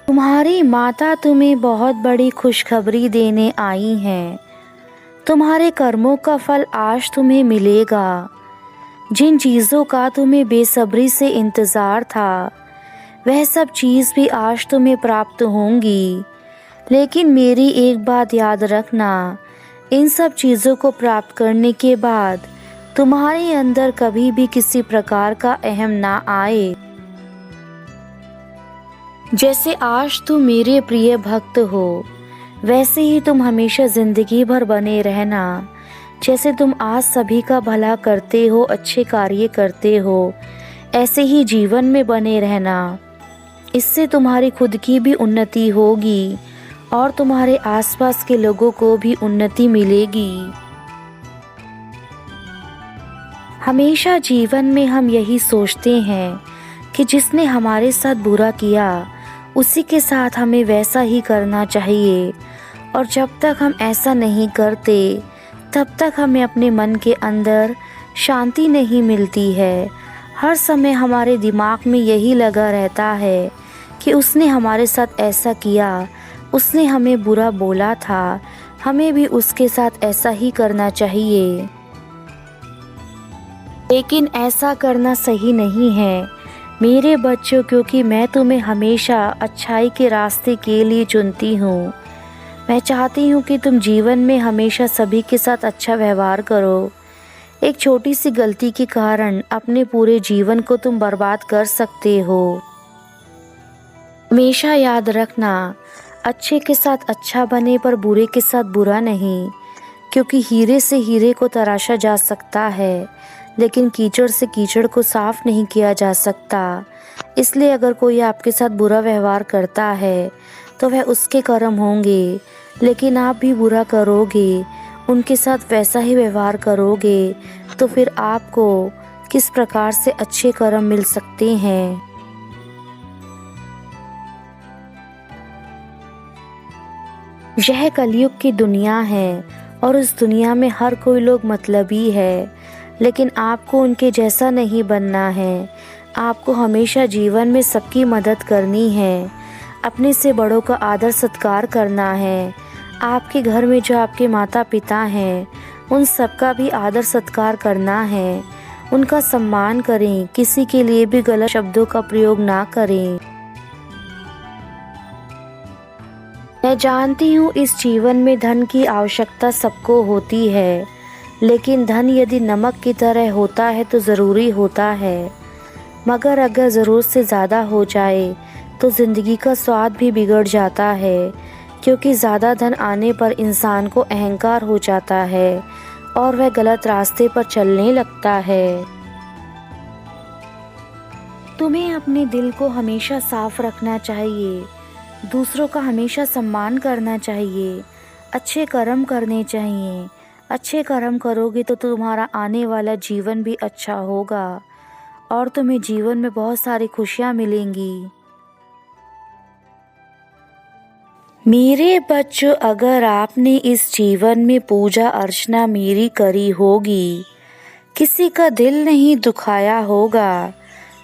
तुम्हारी माता तुम्हें बहुत बड़ी खुशखबरी देने आई हैं। तुम्हारे कर्मों का फल आज तुम्हें मिलेगा। जिन चीज़ों का तुम्हें बेसब्री से इंतज़ार था वह सब चीज़ भी आज तुम्हें प्राप्त होंगी। लेकिन मेरी एक बात याद रखना, इन सब चीज़ों को प्राप्त करने के बाद तुम्हारे अंदर कभी भी किसी प्रकार का अहम ना आए। जैसे आज तुम मेरे प्रिय भक्त हो वैसे ही तुम हमेशा जिंदगी भर बने रहना। जैसे तुम आज सभी का भला करते हो, अच्छे कार्य करते हो, ऐसे ही जीवन में बने रहना। इससे तुम्हारी खुद की भी उन्नति होगी और तुम्हारे आसपास के लोगों को भी उन्नति मिलेगी। हमेशा जीवन में हम यही सोचते हैं कि जिसने हमारे साथ बुरा किया उसी के साथ हमें वैसा ही करना चाहिए, और जब तक हम ऐसा नहीं करते तब तक हमें अपने मन के अंदर शांति नहीं मिलती है। हर समय हमारे दिमाग में यही लगा रहता है कि उसने हमारे साथ ऐसा किया, उसने हमें बुरा बोला था, हमें भी उसके साथ ऐसा ही करना चाहिए। लेकिन ऐसा करना सही नहीं है मेरे बच्चों, क्योंकि मैं तुम्हें हमेशा अच्छाई के रास्ते के लिए चुनती हूँ। मैं चाहती हूँ कि तुम जीवन में हमेशा सभी के साथ अच्छा व्यवहार करो। एक छोटी सी गलती के कारण अपने पूरे जीवन को तुम बर्बाद कर सकते हो। हमेशा याद रखना, अच्छे के साथ अच्छा बने पर बुरे के साथ बुरा नहीं, क्योंकि हीरे से हीरे को तराशा जा सकता है लेकिन कीचड़ से कीचड़ को साफ नहीं किया जा सकता। इसलिए अगर कोई आपके साथ बुरा व्यवहार करता है तो वह उसके कर्म होंगे, लेकिन आप भी बुरा करोगे, उनके साथ वैसा ही व्यवहार करोगे तो फिर आपको किस प्रकार से अच्छे कर्म मिल सकते हैं। यह कलयुग की दुनिया है और इस दुनिया में हर कोई लोग मतलबी है, लेकिन आपको उनके जैसा नहीं बनना है। आपको हमेशा जीवन में सबकी मदद करनी है, अपने से बड़ों का आदर सत्कार करना है। आपके घर में जो आपके माता पिता हैं उन सबका भी आदर सत्कार करना है, उनका सम्मान करें, किसी के लिए भी गलत शब्दों का प्रयोग ना करें। मैं जानती हूँ इस जीवन में धन की आवश्यकता सबको होती है, लेकिन धन यदि नमक की तरह होता है तो ज़रूरी होता है, मगर अगर ज़रूरत से ज़्यादा हो जाए तो ज़िंदगी का स्वाद भी बिगड़ जाता है, क्योंकि ज़्यादा धन आने पर इंसान को अहंकार हो जाता है और वह गलत रास्ते पर चलने लगता है। तुम्हें अपने दिल को हमेशा साफ रखना चाहिए, दूसरों का हमेशा सम्मान करना चाहिए, अच्छे कर्म करने चाहिए। अच्छे कर्म करोगे तो तुम्हारा आने वाला जीवन भी अच्छा होगा और तुम्हें जीवन में बहुत सारी खुशियाँ मिलेंगी। मेरे बच्चों, अगर आपने इस जीवन में पूजा अर्चना मेरी करी होगी, किसी का दिल नहीं दुखाया होगा,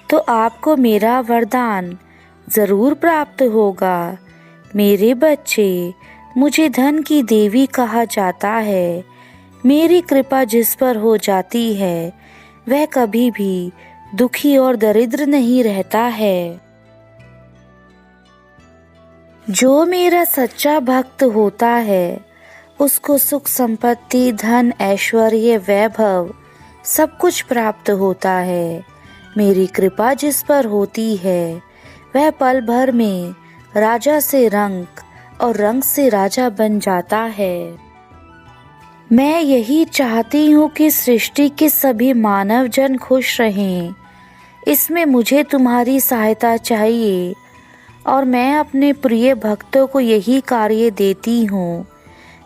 तो आपको मेरा वरदान ज़रूर प्राप्त होगा। मेरे बच्चे, मुझे धन की देवी कहा जाता है। मेरी कृपा जिस पर हो जाती है वह कभी भी दुखी और दरिद्र नहीं रहता है। जो मेरा सच्चा भक्त होता है उसको सुख संपत्ति, धन, ऐश्वर्य, वैभव सब कुछ प्राप्त होता है। मेरी कृपा जिस पर होती है वह पल भर में राजा से रंक और रंक से राजा बन जाता है। मैं यही चाहती हूँ कि सृष्टि के सभी मानव जन खुश रहें। इसमें मुझे तुम्हारी सहायता चाहिए और मैं अपने प्रिय भक्तों को यही कार्य देती हूँ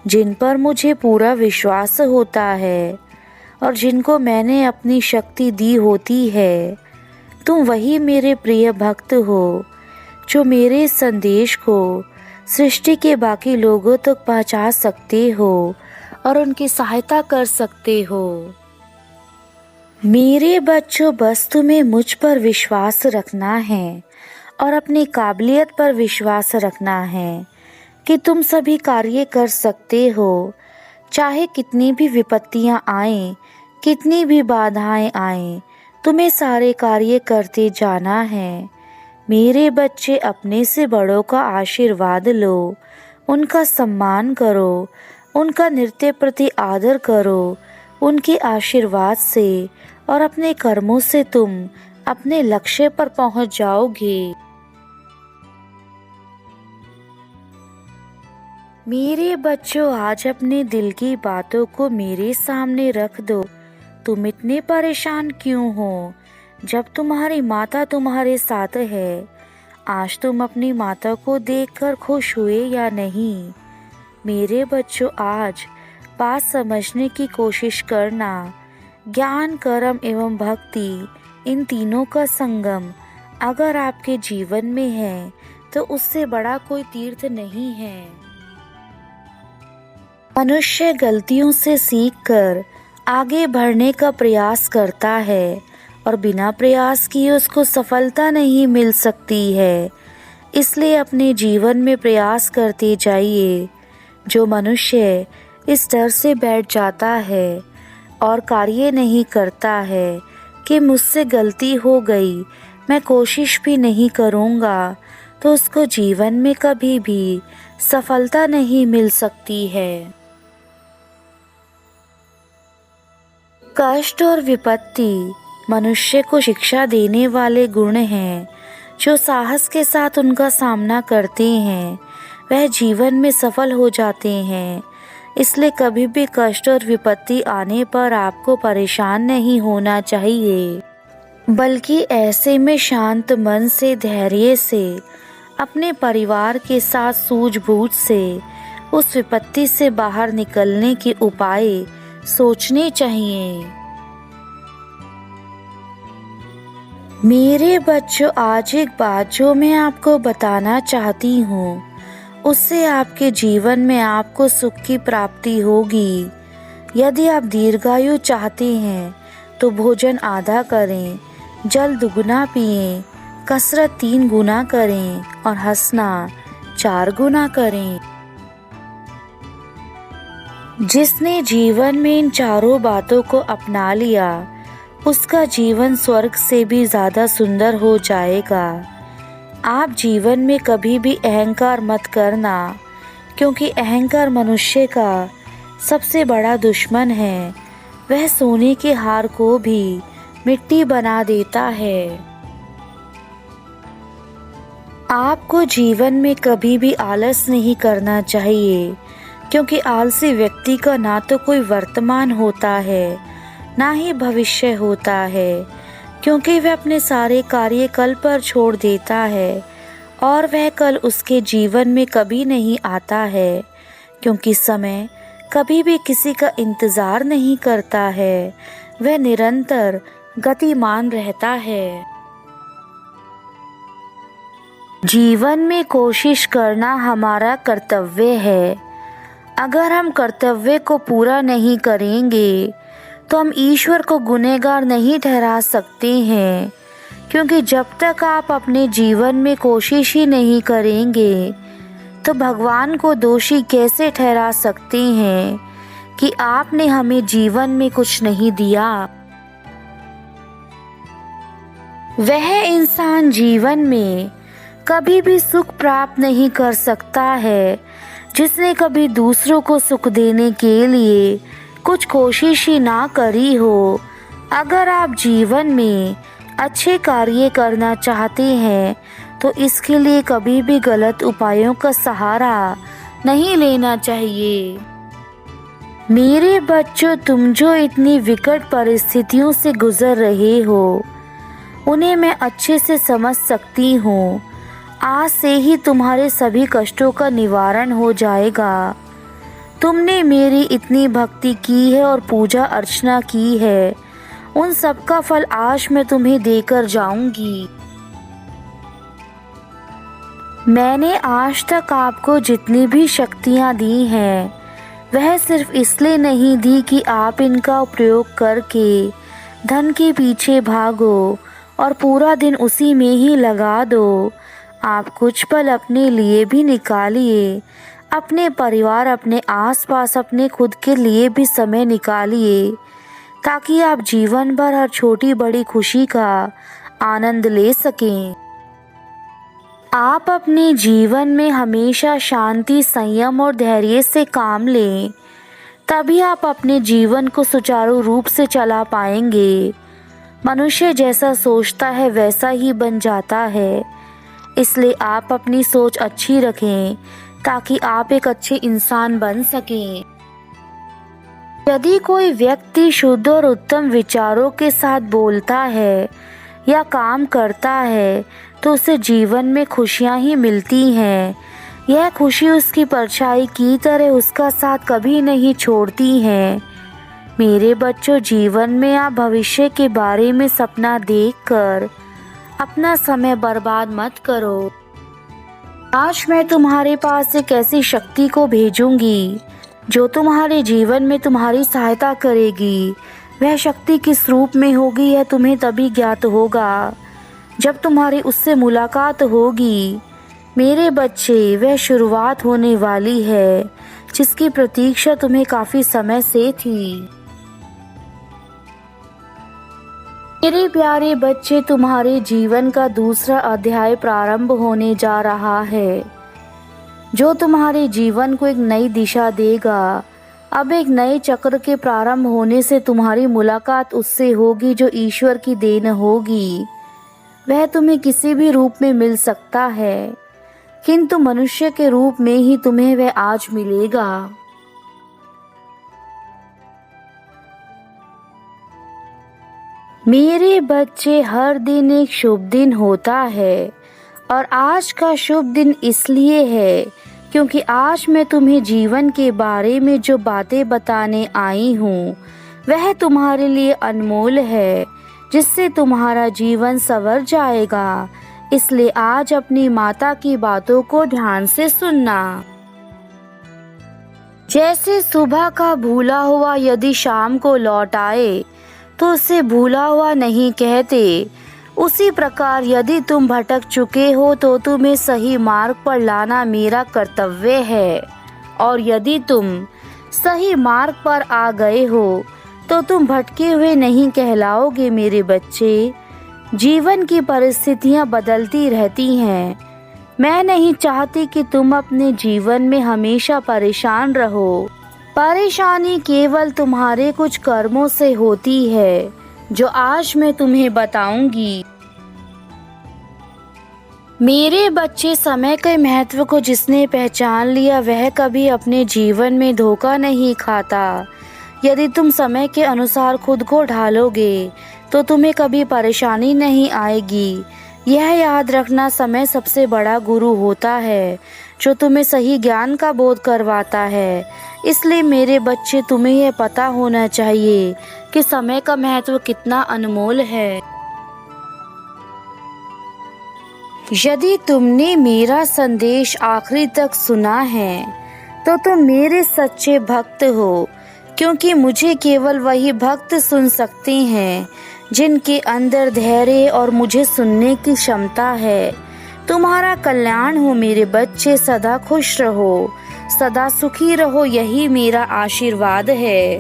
जिन पर मुझे पूरा विश्वास होता है और जिनको मैंने अपनी शक्ति दी होती है। तुम वही मेरे प्रिय भक्त हो जो मेरे संदेश को सृष्टि के बाकी लोगों तक पहुँचा सकते हो और उनकी सहायता कर सकते हो। मेरे बच्चों, बस तुम्हें मुझ पर विश्वास रखना है और अपनी काबिलियत पर विश्वास रखना है कि तुम सभी कार्य कर सकते हो। चाहे कितनी भी विपत्तियां आएं, कितनी भी बाधाएं आएं, तुम्हें सारे कार्य करते जाना है। मेरे बच्चे, अपने से बड़ों का आशीर्वाद लो, उनका सम्मान करो, उनका नृत्य प्रति आदर करो। उनके आशीर्वाद से और अपने कर्मों से तुम अपने लक्ष्य पर पहुंच जाओगे। मेरे बच्चों, आज अपने दिल की बातों को मेरे सामने रख दो। तुम इतने परेशान क्यों हो जब तुम्हारी माता तुम्हारे साथ है? आज तुम अपनी माता को देखकर खुश हुए या नहीं? मेरे बच्चों, आज बात समझने की कोशिश करना। ज्ञान, कर्म एवं भक्ति, इन तीनों का संगम अगर आपके जीवन में है तो उससे बड़ा कोई तीर्थ नहीं है। मनुष्य गलतियों से सीखकर आगे बढ़ने का प्रयास करता है और बिना प्रयास किए उसको सफलता नहीं मिल सकती है। इसलिए अपने जीवन में प्रयास करते जाइए। जो मनुष्य इस डर से बैठ जाता है और कार्य नहीं करता है कि मुझसे गलती हो गई, मैं कोशिश भी नहीं करूँगा, तो उसको जीवन में कभी भी सफलता नहीं मिल सकती है। कष्ट और विपत्ति मनुष्य को शिक्षा देने वाले गुण हैं। जो साहस के साथ उनका सामना करते हैं वह जीवन में सफल हो जाते हैं। इसलिए कभी भी कष्ट और विपत्ति आने पर आपको परेशान नहीं होना चाहिए, बल्कि ऐसे में शांत मन से, धैर्य से, अपने परिवार के साथ सूझबूझ से उस विपत्ति से बाहर निकलने के उपाय सोचने चाहिए। मेरे बच्चों, आज एक बात जो मैं आपको बताना चाहती हूँ, उससे आपके जीवन में आपको सुख की प्राप्ति होगी। यदि आप दीर्घायु चाहते हैं तो भोजन आधा करें, जल दुगना पिएं, कसरत 3 गुना करें और हंसना 4 गुना करें। जिसने जीवन में इन चारों बातों को अपना लिया उसका जीवन स्वर्ग से भी ज़्यादा सुंदर हो जाएगा। आप जीवन में कभी भी अहंकार मत करना, क्योंकि अहंकार मनुष्य का सबसे बड़ा दुश्मन है। वह सोने के हार को भी मिट्टी बना देता है। आपको जीवन में कभी भी आलस नहीं करना चाहिए, क्योंकि आलसी व्यक्ति का ना तो कोई वर्तमान होता है ना ही भविष्य होता है, क्योंकि वह अपने सारे कार्य कल पर छोड़ देता है और वह कल उसके जीवन में कभी नहीं आता है, क्योंकि समय कभी भी किसी का इंतज़ार नहीं करता है, वह निरंतर गतिमान रहता है। जीवन में कोशिश करना हमारा कर्तव्य है। अगर हम कर्तव्य को पूरा नहीं करेंगे तो हम ईश्वर को गुनहगार नहीं ठहरा सकते हैं, क्योंकि जब तक आप अपने जीवन में कोशिश ही नहीं करेंगे तो भगवान को दोषी कैसे ठहरा सकते हैं कि आपने हमें जीवन में कुछ नहीं दिया। वह इंसान जीवन में कभी भी सुख प्राप्त नहीं कर सकता है जिसने कभी दूसरों को सुख देने के लिए कुछ कोशिश ही ना करी हो। अगर आप जीवन में अच्छे कार्य करना चाहते हैं तो इसके लिए कभी भी गलत उपायों का सहारा नहीं लेना चाहिए। मेरे बच्चों, तुम जो इतनी विकट परिस्थितियों से गुजर रहे हो उन्हें मैं अच्छे से समझ सकती हूँ। आज से ही तुम्हारे सभी कष्टों का निवारण हो जाएगा। तुमने मेरी इतनी भक्ति की है और पूजा अर्चना की है, उन सब का फल आज मैं तुम्हें देकर जाऊंगी। मैंने आज तक आपको जितनी भी शक्तियाँ दी हैं वह सिर्फ इसलिए नहीं दी कि आप इनका प्रयोग करके धन के पीछे भागो और पूरा दिन उसी में ही लगा दो, आप कुछ पल अपने लिए भी निकालिए, अपने परिवार, अपने आसपास, अपने खुद के लिए भी समय निकालिए, ताकि आप जीवन भर हर छोटी बड़ी खुशी का आनंद ले सकें। आप अपने जीवन में हमेशा शांति, संयम और धैर्य से काम लें, तभी आप अपने जीवन को सुचारू रूप से चला पाएंगे। मनुष्य जैसा सोचता है वैसा ही बन जाता है, इसलिए आप अपनी सोच अच्छी रखें ताकि आप एक अच्छे इंसान बन सकें। यदि कोई व्यक्ति शुद्ध और उत्तम विचारों के साथ बोलता है या काम करता है तो उसे जीवन में खुशियां ही मिलती हैं। यह खुशी उसकी परछाई की तरह उसका साथ कभी नहीं छोड़ती हैं। मेरे बच्चों, जीवन में आप भविष्य के बारे में सपना देखकर अपना समय बर्बाद मत करो। आज मैं तुम्हारे पास एक ऐसी शक्ति को भेजूंगी जो तुम्हारे जीवन में तुम्हारी सहायता करेगी। वह शक्ति किस रूप में होगी यह तुम्हें तभी ज्ञात होगा जब तुम्हारी उससे मुलाकात होगी। मेरे बच्चे, वह शुरुआत होने वाली है जिसकी प्रतीक्षा तुम्हें काफी समय से थी। मेरे प्यारे बच्चे, तुम्हारे जीवन का दूसरा अध्याय प्रारंभ होने जा रहा है जो तुम्हारे जीवन को एक नई दिशा देगा। अब एक नए चक्र के प्रारंभ होने से तुम्हारी मुलाकात उससे होगी जो ईश्वर की देन होगी। वह तुम्हें किसी भी रूप में मिल सकता है, किंतु मनुष्य के रूप में ही तुम्हें वह आज मिलेगा। मेरे बच्चे, हर दिन एक शुभ दिन होता है और आज का शुभ दिन इसलिए है क्योंकि आज मैं तुम्हें जीवन के बारे में जो बातें बताने आई हूँ वह तुम्हारे लिए अनमोल है, जिससे तुम्हारा जीवन संवर जाएगा। इसलिए आज अपनी माता की बातों को ध्यान से सुनना। जैसे सुबह का भूला हुआ यदि शाम को लौट आए तो उसे भूला हुआ नहीं कहते, उसी प्रकार यदि तुम भटक चुके हो तो तुम्हें सही मार्ग पर लाना मेरा कर्तव्य है, और यदि तुम सही मार्ग पर आ गए हो तो तुम भटके हुए नहीं कहलाओगे। मेरे बच्चे, जीवन की परिस्थितियां बदलती रहती हैं। मैं नहीं चाहती कि तुम अपने जीवन में हमेशा परेशान रहो। परेशानी केवल तुम्हारे कुछ कर्मों से होती है जो आज मैं तुम्हें बताऊंगी। मेरे बच्चे, समय के महत्व को जिसने पहचान लिया वह कभी अपने जीवन में धोखा नहीं खाता। यदि तुम समय के अनुसार खुद को ढालोगे तो तुम्हें कभी परेशानी नहीं आएगी। यह याद रखना, समय सबसे बड़ा गुरु होता है जो तुम्हें सही ज्ञान का बोध करवाता है। इसलिए मेरे बच्चे, तुम्हें यह पता होना चाहिए कि समय का महत्व कितना अनमोल है। यदि तुमने मेरा संदेश आखिरी तक सुना है तो तुम मेरे सच्चे भक्त हो, क्योंकि मुझे केवल वही भक्त सुन सकते हैं जिनके अंदर धैर्य और मुझे सुनने की क्षमता है। तुम्हारा कल्याण हो मेरे बच्चे, सदा खुश रहो, सदा सुखी रहो, यही मेरा आशीर्वाद है।